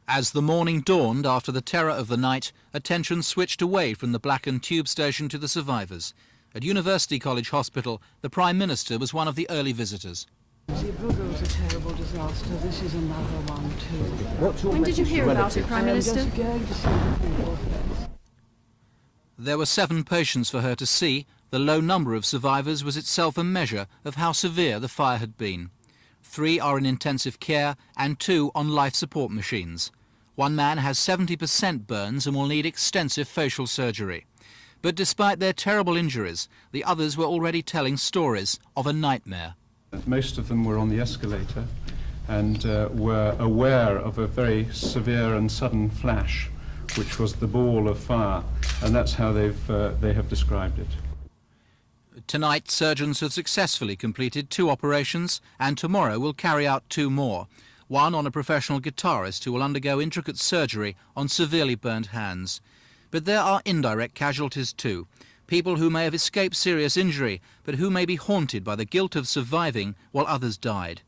As the morning dawned after the terror of the night, attention switched away from the blackened tube station to the survivors. At University College Hospital, the Prime Minister was one of the early visitors. Zeebrugge was a terrible disaster. This is another one too. When did you hear about it, Prime Minister? Just going to see the people. There were 7 patients for her to see. The low number of survivors was itself a measure of how severe the fire had been. 3 are in intensive care and 2 on life support machines. One man has 70% burns and will need extensive facial surgery. But despite their terrible injuries, the others were already telling stories of a nightmare. Most of them were on the escalator and were aware of a very severe and sudden flash, which was the ball of fire, and that's how they have described it. Tonight, surgeons have successfully completed 2 operations, and tomorrow will carry out 2 more. One on a professional guitarist who will undergo intricate surgery on severely burned hands. But there are indirect casualties too. People who may have escaped serious injury, but who may be haunted by the guilt of surviving while others died.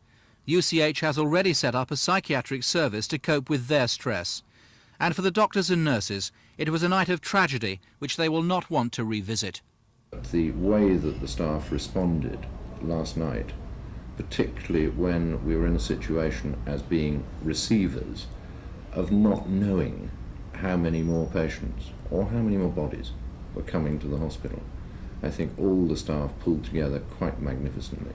UCH has already set up a psychiatric service to cope with their stress. And for the doctors and nurses, it was a night of tragedy which they will not want to revisit. The way that the staff responded last night, particularly when we were in a situation as being receivers of not knowing how many more patients or how many more bodies were coming to the hospital, I think all the staff pulled together quite magnificently.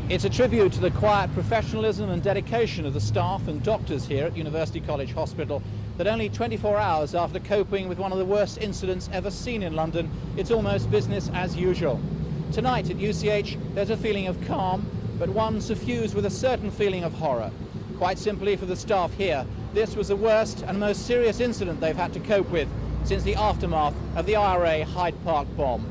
It's a tribute to the quiet professionalism and dedication of the staff and doctors here at University College Hospital that only 24 hours after coping with one of the worst incidents ever seen in London, it's almost business as usual. Tonight at UCH, there's a feeling of calm, but one suffused with a certain feeling of horror. Quite simply, for the staff here, this was the worst and most serious incident they've had to cope with since the aftermath of the IRA Hyde Park bomb.